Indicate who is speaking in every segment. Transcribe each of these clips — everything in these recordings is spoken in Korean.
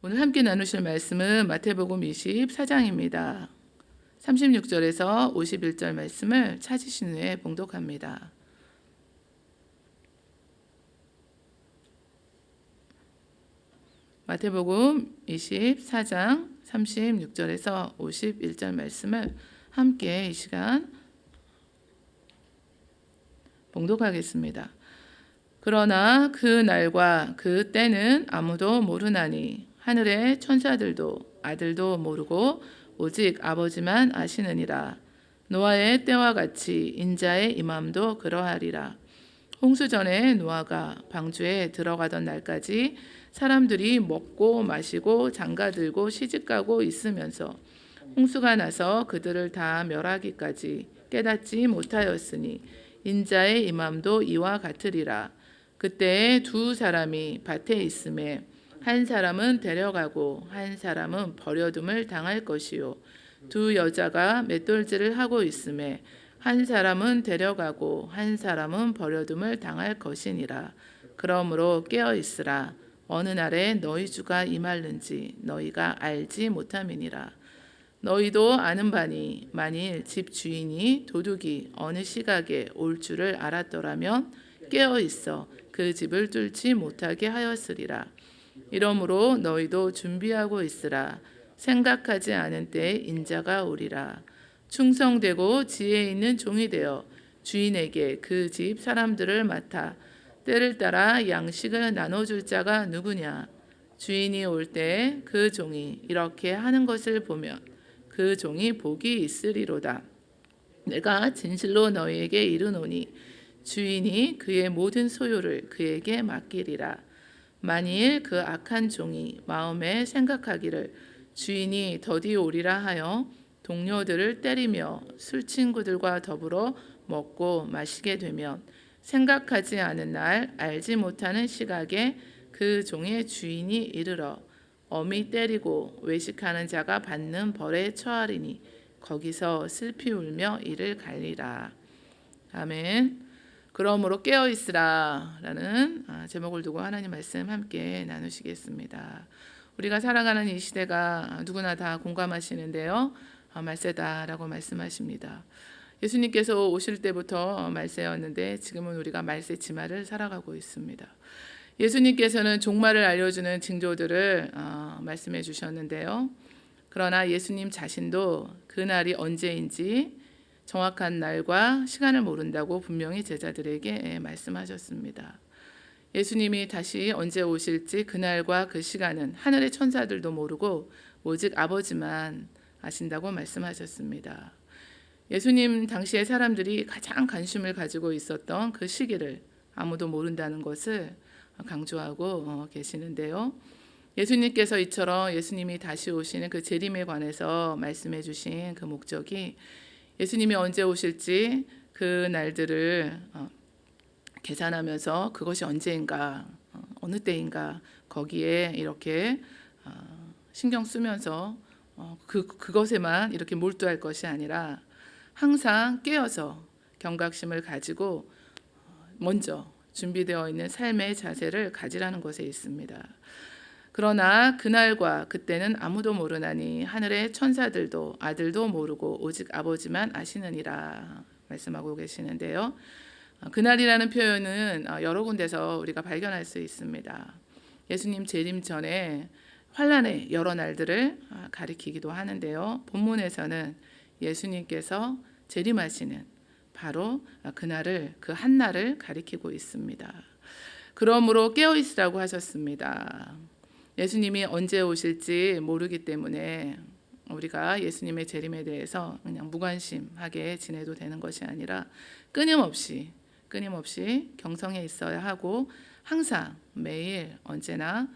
Speaker 1: 오늘 함께 나누실 말씀은 마태복음 24장입니다. 36절에서 51절 말씀을 찾으신 후에 봉독합니다. 마태복음 24장 36절에서 51절 말씀을 함께 이 시간 봉독하겠습니다. 그러나 그 날과 그 때는 아무도 모르나니 하늘의 천사들도 아들도 모르고 오직 아버지만 아시느니라. 노아의 때와 같이 인자의 임함도 그러하리라. 홍수 전에 노아가 방주에 들어가던 날까지 사람들이 먹고 마시고 장가들고 시집가고 있으면서 홍수가 나서 그들을 다 멸하기까지 깨닫지 못하였으니 인자의 임함도 이와 같으리라. 그때 두 사람이 밭에 있음에 한 사람은 데려가고 한 사람은 버려둠을 당할 것이요 두 여자가 맷돌질을 하고 있음에 한 사람은 데려가고 한 사람은 버려둠을 당할 것이니라. 그러므로 깨어 있으라. 어느 날에 너희 주가 임할는지 너희가 알지 못함이니라. 너희도 아는 바니 만일 집 주인이 도둑이 어느 시각에 올 줄을 알았더라면 깨어 있어 그 집을 뚫지 못하게 하였으리라. 이러므로 너희도 준비하고 있으라. 생각하지 않은 때에 인자가 오리라. 충성되고 지혜 있는 종이 되어 주인에게 그 집 사람들을 맡아 때를 따라 양식을 나눠줄 자가 누구냐. 주인이 올 때 그 종이 이렇게 하는 것을 보면 그 종이 복이 있으리로다. 내가 진실로 너희에게 이르노니 주인이 그의 모든 소유를 그에게 맡기리라. 만일 그 악한 종이 마음에 생각하기를 주인이 더디 오리라 하여 동료들을 때리며 술 친구들과 더불어 먹고 마시게 되면 생각하지 않은 날 알지 못하는 시각에 그 종의 주인이 이르러 엄히 때리고 외식하는 자가 받는 벌에 처하리니 거기서 슬피 울며 이를 갈리라. 아멘. 그러므로 깨어 있으라 라는 제목을 두고 하나님 말씀 함께 나누시겠습니다. 우리가 살아가는 이 시대가 누구나 다 공감하시는데요. 말세다라고 말씀하십니다. 예수님께서 오실 때부터 말세였는데 지금은 우리가 말세 치마를 살아가고 있습니다. 예수님께서는 종말을 알려주는 징조들을 말씀해 주셨는데요. 그러나 예수님 자신도 그날이 언제인지 정확한 날과 시간을 모른다고 분명히 제자들에게 말씀하셨습니다. 예수님이 다시 언제 오실지 그날과 그 시간은 하늘의 천사들도 모르고 오직 아버지만 아신다고 말씀하셨습니다. 예수님 당시의 사람들이 가장 관심을 가지고 있었던 그 시기를 아무도 모른다는 것을 강조하고 계시는데요. 예수님께서 이처럼 예수님이 다시 오시는 그 재림에 관해서 말씀해 주신 그 목적이 예수님이 언제 오실지 그 날들을 계산하면서 그것이 언제인가 어느 때인가 거기에 이렇게 신경 쓰면서 그것에만 이렇게 몰두할 것이 아니라 항상 깨어서 경각심을 가지고 먼저 준비되어 있는 삶의 자세를 가지라는 것에 있습니다. 그러나 그날과 그때는 아무도 모르나니 하늘의 천사들도 아들도 모르고 오직 아버지만 아시느니라 말씀하고 계시는데요. 그날이라는 표현은 여러 군데서 우리가 발견할 수 있습니다. 예수님 재림 전에 환란의 여러 날들을 가리키기도 하는데요. 본문에서는 예수님께서 재림하시는 바로 그날을 그 한날을 가리키고 있습니다. 그러므로 깨어 있으라고 하셨습니다. 예수님이 언제 오실지 모르기 때문에 우리가 예수님의 재림에 대해서 그냥 무관심하게 지내도 되는 것이 아니라 끊임없이 경성해 있어야 하고 항상 매일 언제나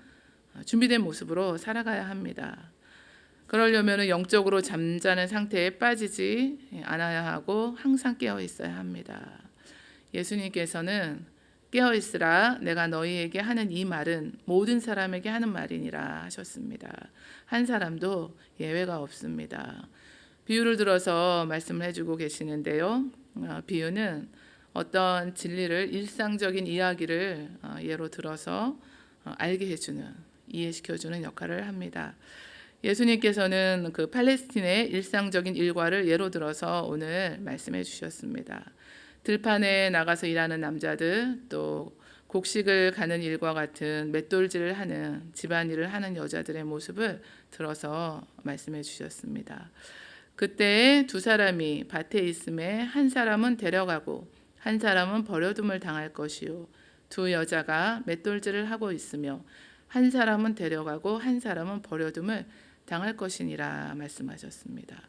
Speaker 1: 준비된 모습으로 살아가야 합니다. 그러려면 영적으로 잠자는 상태에 빠지지 않아야 하고 항상 깨어 있어야 합니다. 예수님께서는 깨어 있으라 내가 너희에게 하는 이 말은 모든 사람에게 하는 말이니라 하셨습니다. 한 사람도 예외가 없습니다. 비유를 들어서 말씀을 해주고 계시는데요. 비유는 어떤 진리를 일상적인 이야기를 예로 들어서 알게 해주는 이해시켜주는 역할을 합니다. 예수님께서는 그 팔레스틴의 일상적인 일과를 예로 들어서 오늘 말씀해 주셨습니다. 들판에 나가서 일하는 남자들, 또 곡식을 가는 일과 같은 맷돌질을 하는 집안일을 하는 여자들의 모습을 들어서 말씀해 주셨습니다. 그때 두 사람이 밭에 있음에 한 사람은 데려가고 한 사람은 버려둠을 당할 것이요, 두 여자가 맷돌질을 하고 있으며 한 사람은 데려가고 한 사람은 버려둠을 당할 것이니라 말씀하셨습니다.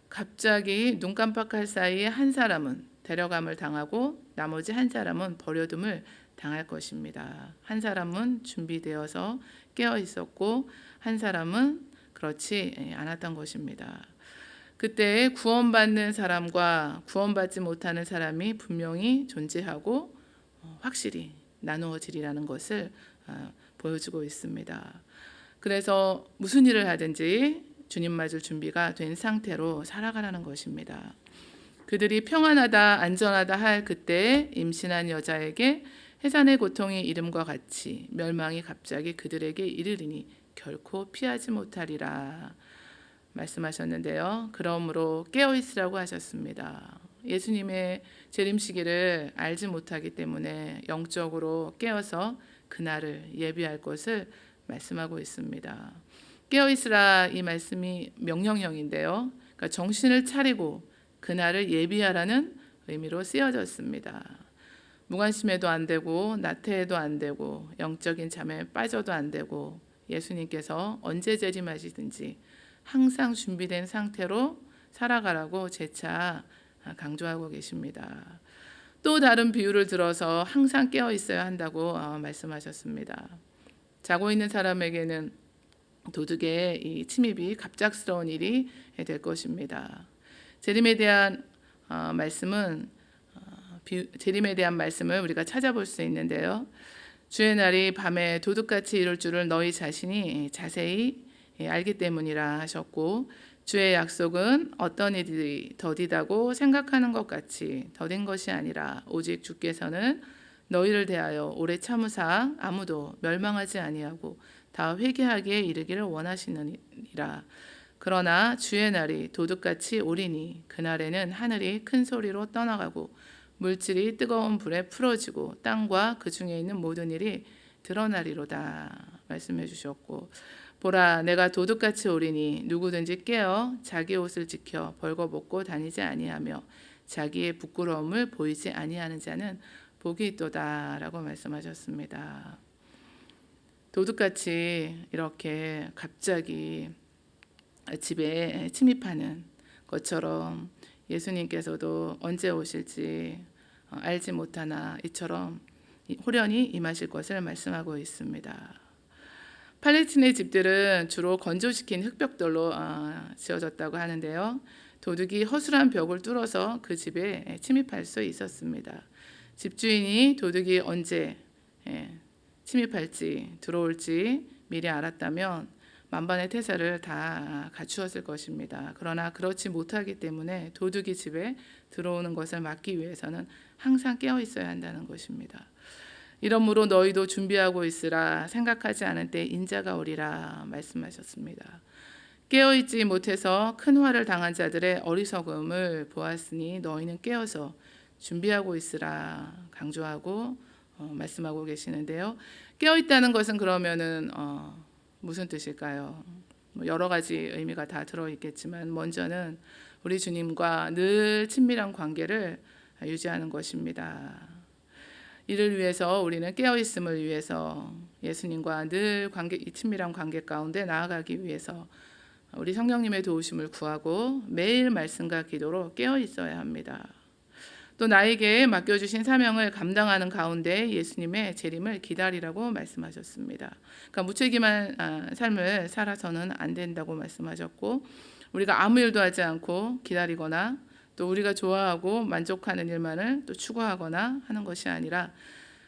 Speaker 1: 갑자기 눈 깜빡할 사이에 한 사람은 데려감을 당하고 나머지 한 사람은 버려둠을 당할 것입니다. 한 사람은 준비되어서 깨어 있었고 한 사람은 그렇지 않았던 것입니다. 그때 구원받는 사람과 구원받지 못하는 사람이 분명히 존재하고 확실히 나누어지리라는 것을 보여주고 있습니다. 그래서 무슨 일을 하든지 주님 맞을 준비가 된 상태로 살아가라는 것입니다. 그들이 평안하다 안전하다 할 그때 임신한 여자에게 해산의 고통이 이름과 같이 멸망이 갑자기 그들에게 이르리니 결코 피하지 못하리라 말씀하셨는데요. 그러므로 깨어있으라고 하셨습니다. 예수님의 재림시기를 알지 못하기 때문에 영적으로 깨어서 그날을 예비할 것을 말씀하고 있습니다. 깨어있으라 이 말씀이 명령형인데요. 그러니까 정신을 차리고 그날을 예비하라는 의미로 쓰여졌습니다. 무관심해도 안 되고 나태해도 안 되고 영적인 잠에 빠져도 안 되고 예수님께서 언제 재림하시든지 항상 준비된 상태로 살아가라고 재차 강조하고 계십니다. 또 다른 비유를 들어서 항상 깨어 있어야 한다고 말씀하셨습니다. 자고 있는 사람에게는 도둑의 이 침입이 갑작스러운 일이 될 것입니다. 재림에 대한 말씀을 우리가 찾아볼 수 있는데요. 주의 날이 밤에 도둑같이 이룰 줄을 너희 자신이 자세히 알기 때문이라 하셨고, 주의 약속은 어떤 이들이 더디다고 생각하는 것 같이 더딘 것이 아니라 오직 주께서는 너희를 대하여 오래 참으사 아무도 멸망하지 아니하고 다 회개하기에 이르기를 원하시느니라. 그러나 주의 날이 도둑같이 오리니 그날에는 하늘이 큰 소리로 떠나가고 물질이 뜨거운 불에 풀어지고 땅과 그 중에 있는 모든 일이 드러나리로다 말씀해 주셨고, 보라 내가 도둑같이 오리니 누구든지 깨어 자기 옷을 지켜 벌거벗고 다니지 아니하며 자기의 부끄러움을 보이지 아니하는 자는 복이 있도다라고 말씀하셨습니다. 도둑같이 이렇게 갑자기 집에 침입하는 것처럼 예수님께서도 언제 오실지 알지 못하나 이처럼 호련히 임하실 것을 말씀하고 있습니다. 팔레스틴의 집들은 주로 건조시킨 흙벽돌로 지어졌다고 하는데요. 도둑이 허술한 벽을 뚫어서 그 집에 침입할 수 있었습니다. 집주인이 도둑이 언제 침입할지 들어올지 미리 알았다면 만반의 태세를 다 갖추었을 것입니다. 그러나 그렇지 못하기 때문에 도둑이 집에 들어오는 것을 막기 위해서는 항상 깨어 있어야 한다는 것입니다. 이러므로 너희도 준비하고 있으라. 생각하지 않은 때 인자가 오리라 말씀하셨습니다. 깨어있지 못해서 큰 화를 당한 자들의 어리석음을 보았으니 너희는 깨어서 준비하고 있으라 강조하고 말씀하고 계시는데요. 깨어있다는 것은 그러면은 무슨 뜻일까요? 여러 가지 의미가 다 들어있겠지만 먼저는 우리 주님과 늘 친밀한 관계를 유지하는 것입니다. 이를 위해서 우리는 깨어있음을 위해서 예수님과 늘 친밀한 관계 가운데 나아가기 위해서 우리 성령님의 도우심을 구하고 매일 말씀과 기도로 깨어있어야 합니다. 또 나에게 맡겨주신 사명을 감당하는 가운데 예수님의 재림을 기다리라고 말씀하셨습니다. 그러니까 무책임한 삶을 살아서는 안 된다고 말씀하셨고, 우리가 아무 일도 하지 않고 기다리거나 또 우리가 좋아하고 만족하는 일만을 또 추구하거나 하는 것이 아니라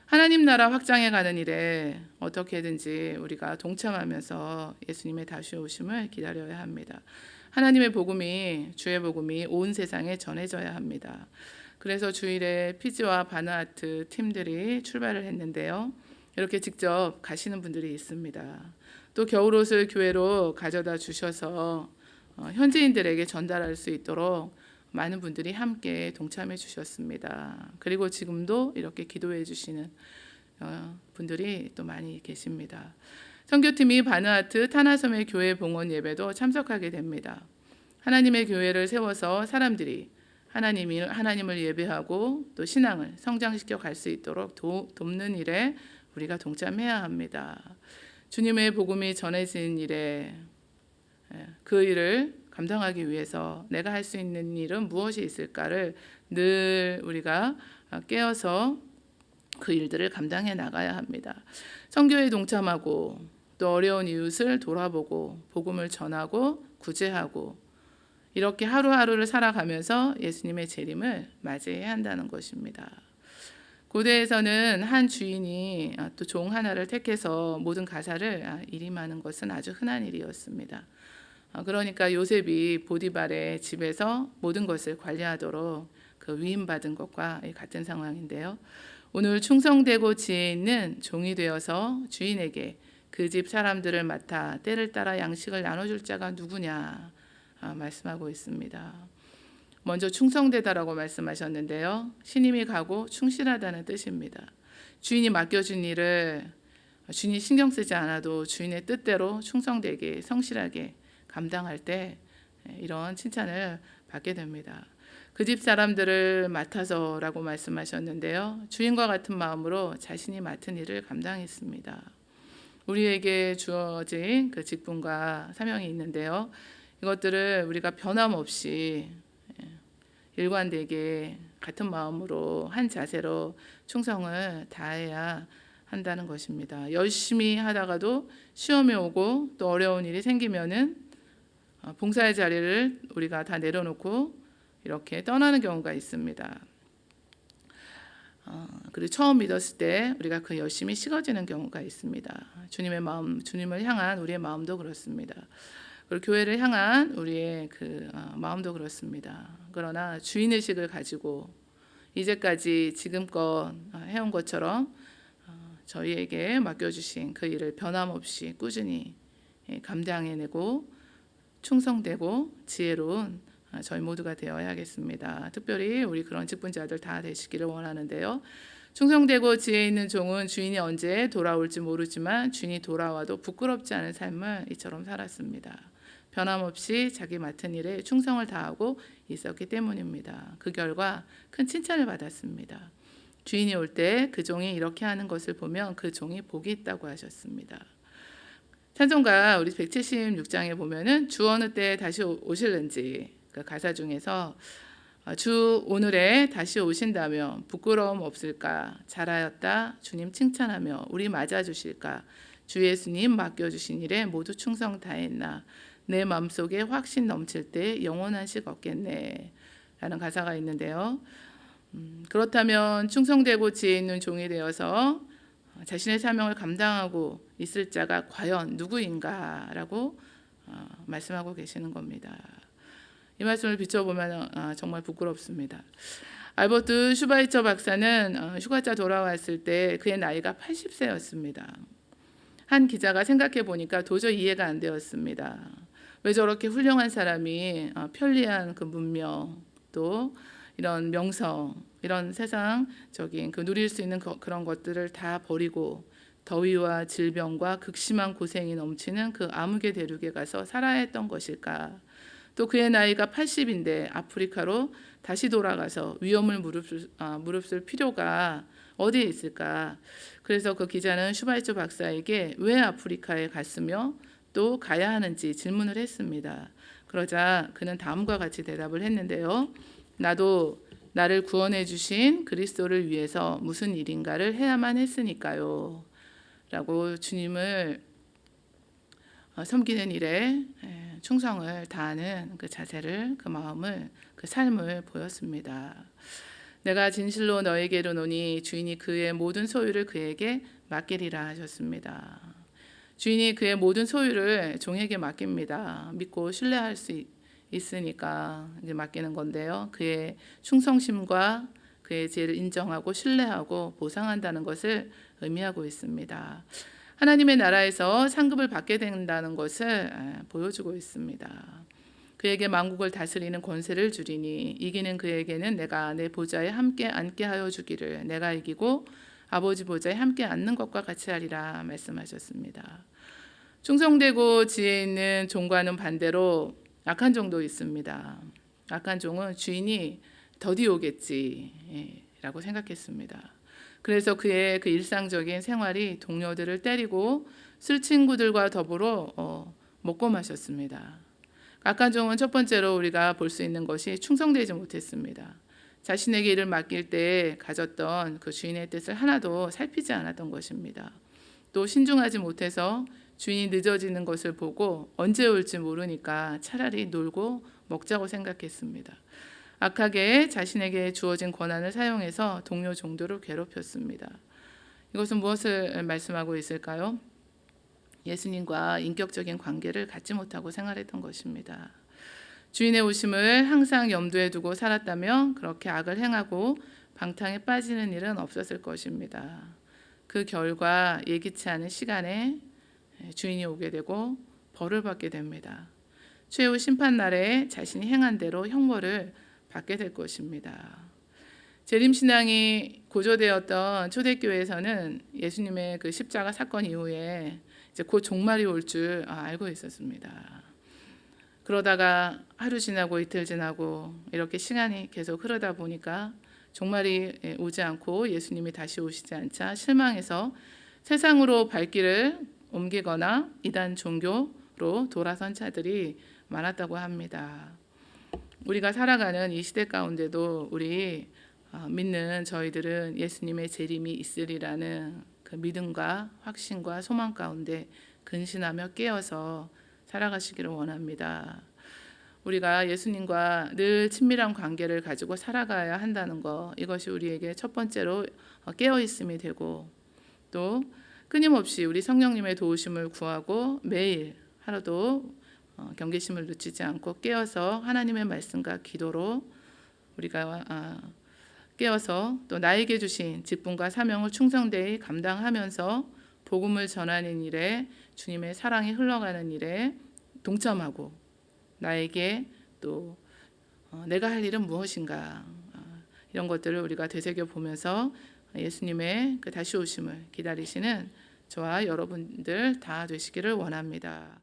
Speaker 1: 하나님 나라 확장해가는 일에 어떻게든지 우리가 동참하면서 예수님의 다시 오심을 기다려야 합니다. 하나님의 복음이, 주의 복음이 온 세상에 전해져야 합니다. 그래서 주일에 피지와 바누아투 팀들이 출발을 했는데요. 이렇게 직접 가시는 분들이 있습니다. 또 겨울옷을 교회로 가져다 주셔서 현지인들에게 전달할 수 있도록 많은 분들이 함께 동참해 주셨습니다. 그리고 지금도 이렇게 기도해 주시는 분들이 또 많이 계십니다. 선교팀이 바누아투 타나섬의 교회 봉헌 예배도 참석하게 됩니다. 하나님의 교회를 세워서 사람들이 하나님을 예배하고 또 신앙을 성장시켜 갈 수 있도록 돕는 일에 우리가 동참해야 합니다. 주님의 복음이 전해진 일에 그 일을 감당하기 위해서 내가 할 수 있는 일은 무엇이 있을까를 늘 우리가 깨어서 그 일들을 감당해 나가야 합니다. 선교에 동참하고 또 어려운 이웃을 돌아보고 복음을 전하고 구제하고 이렇게 하루하루를 살아가면서 예수님의 재림을 맞이해야 한다는 것입니다. 고대에서는 한 주인이 또 종 하나를 택해서 모든 가사를 일임하는 것은 아주 흔한 일이었습니다. 그러니까 요셉이 보디발의 집에서 모든 것을 관리하도록 그 위임받은 것과 같은 상황인데요. 오늘 충성되고 지혜 있는 종이 되어서 주인에게 그 집 사람들을 맡아 때를 따라 양식을 나눠줄 자가 누구냐 말씀하고 있습니다. 먼저 충성되다라고 말씀하셨는데요. 신임이 가고 충실하다는 뜻입니다. 주인이 맡겨준 일을 주인이 신경 쓰지 않아도 주인의 뜻대로 충성되게 성실하게 감당할 때 이런 칭찬을 받게 됩니다. 그 집 사람들을 맡아서라고 말씀하셨는데요. 주인과 같은 마음으로 자신이 맡은 일을 감당했습니다. 우리에게 주어진 그 직분과 사명이 있는데요. 이것들을 우리가 변함없이 일관되게 같은 마음으로 한 자세로 충성을 다해야 한다는 것입니다. 열심히 하다가도 시험이 오고 또 어려운 일이 생기면은 봉사의 자리를 우리가 다 내려놓고 이렇게 떠나는 경우가 있습니다. 그리고 처음 믿었을 때 우리가 그 열심이 식어지는 경우가 있습니다. 주님의 마음, 주님을 향한 우리의 마음도 그렇습니다. 그리고 교회를 향한 우리의 그 마음도 그렇습니다. 그러나 주인의식을 가지고 이제까지 지금껏 해온 것처럼 저희에게 맡겨주신 그 일을 변함없이 꾸준히 감당해내고 충성되고 지혜로운 저희 모두가 되어야겠습니다. 특별히 우리 그런 직분자들 다 되시기를 원하는데요. 충성되고 지혜 있는 종은 주인이 언제 돌아올지 모르지만 주인이 돌아와도 부끄럽지 않은 삶을 이처럼 살았습니다. 변함없이 자기 맡은 일에 충성을 다하고 있었기 때문입니다. 그 결과 큰 칭찬을 받았습니다. 주인이 올 때 그 종이 이렇게 하는 것을 보면 그 종이 복이 있다고 하셨습니다. 찬송가 우리 176장에 보면은 주 어느 때 다시 오실는지 그 가사 중에서 주 오늘에 다시 오신다며 부끄러움 없을까? 잘하였다. 주님 칭찬하며 우리 맞아주실까? 주 예수님 맡겨주신 일에 모두 충성 다했나? 내 마음속에 확신 넘칠 때 영원한 식 없겠네. 라는 가사가 있는데요. 그렇다면 충성되고 지혜 있는 종이 되어서 자신의 사명을 감당하고 있을 자가 과연 누구인가? 라고 말씀하고 계시는 겁니다. 이 말씀을 비춰보면 정말 부끄럽습니다. 알버트 슈바이처 박사는 휴가자 돌아왔을 때 그의 나이가 80세였습니다. 한 기자가 생각해 보니까 도저히 이해가 안 되었습니다. 왜 저렇게 훌륭한 사람이 편리한 그 문명 또 이런 명성 이런 세상적인 그 누릴 수 있는 그런 것들을 다 버리고 더위와 질병과 극심한 고생이 넘치는 그 아무개 대륙에 가서 살아야 했던 것일까? 또 그의 나이가 80인데 아프리카로 다시 돌아가서 위험을 무릅쓸 필요가 어디에 있을까? 그래서 그 기자는 슈바이처 박사에게 왜 아프리카에 갔으며 또 가야 하는지 질문을 했습니다. 그러자 그는 다음과 같이 대답을 했는데요. 나도 나를 구원해 주신 그리스도를 위해서 무슨 일인가를 해야만 했으니까요. 라고 주님을 섬기는 일에 충성을 다하는 그 자세를, 그 마음을, 그 삶을 보였습니다. 내가 진실로 너에게 이르노니 주인이 그의 모든 소유를 그에게 맡기리라 하셨습니다. 주인이 그의 모든 소유를 종에게 맡깁니다. 믿고 신뢰할 수 있으니까 이제 맡기는 건데요. 그의 충성심과 그의 지혜를 인정하고 신뢰하고 보상한다는 것을 의미하고 있습니다. 하나님의 나라에서 상급을 받게 된다는 것을 보여주고 있습니다. 그에게 만국을 다스리는 권세를 주리니 이기는 그에게는 내가 내 보좌에 함께 앉게 하여 주기를 내가 이기고 아버지 보좌에 함께 앉는 것과 같이 하리라 말씀하셨습니다. 충성되고 지혜 있는 종과는 반대로 악한 종도 있습니다. 악한 종은 주인이 더디 오겠지 라고 생각했습니다. 그래서 그의 그 일상적인 생활이 동료들을 때리고 술 친구들과 더불어 먹고 마셨습니다. 악한 종은 첫 번째로 우리가 볼 수 있는 것이 충성되지 못했습니다. 자신에게 일을 맡길 때 가졌던 그 주인의 뜻을 하나도 살피지 않았던 것입니다. 또 신중하지 못해서 주인이 늦어지는 것을 보고 언제 올지 모르니까 차라리 놀고 먹자고 생각했습니다. 악하게 자신에게 주어진 권한을 사용해서 동료 종들을 괴롭혔습니다. 이것은 무엇을 말씀하고 있을까요? 예수님과 인격적인 관계를 갖지 못하고 생활했던 것입니다. 주인의 오심을 항상 염두에 두고 살았다면 그렇게 악을 행하고 방탕에 빠지는 일은 없었을 것입니다. 그 결과 예기치 않은 시간에 주인이 오게 되고 벌을 받게 됩니다. 최후 심판날에 자신이 행한 대로 형벌을 받게 될 것입니다. 재림신앙이 고조되었던 초대교회에서는 예수님의 그 십자가 사건 이후에 이제 곧 종말이 올 줄 알고 있었습니다. 그러다가 하루 지나고 이틀 지나고 이렇게 시간이 계속 흐르다 보니까 종말이 오지 않고 예수님이 다시 오시지 않자 실망해서 세상으로 발길을 옮기거나 이단 종교로 돌아선 자들이 많았다고 합니다. 우리가 살아가는 이 시대 가운데도 우리 믿는 저희들은 예수님의 재림이 있으리라는 그 믿음과 확신과 소망 가운데 근신하며 깨어서 살아가시기를 원합니다. 우리가 예수님과 늘 친밀한 관계를 가지고 살아가야 한다는 것, 이것이 우리에게 첫 번째로 깨어 있음이 되고, 또 끊임없이 우리 성령님의 도우심을 구하고 매일 하루도 경계심을 늦추지 않고 깨어서 하나님의 말씀과 기도로 우리가 깨어서 또 나에게 주신 직분과 사명을 충성되이 감당하면서 복음을 전하는 일에, 주님의 사랑이 흘러가는 일에 동참하고 나에게 또 내가 할 일은 무엇인가, 이런 것들을 우리가 되새겨 보면서 예수님의 그 다시 오심을 기다리시는 저와 여러분들 다 되시기를 원합니다.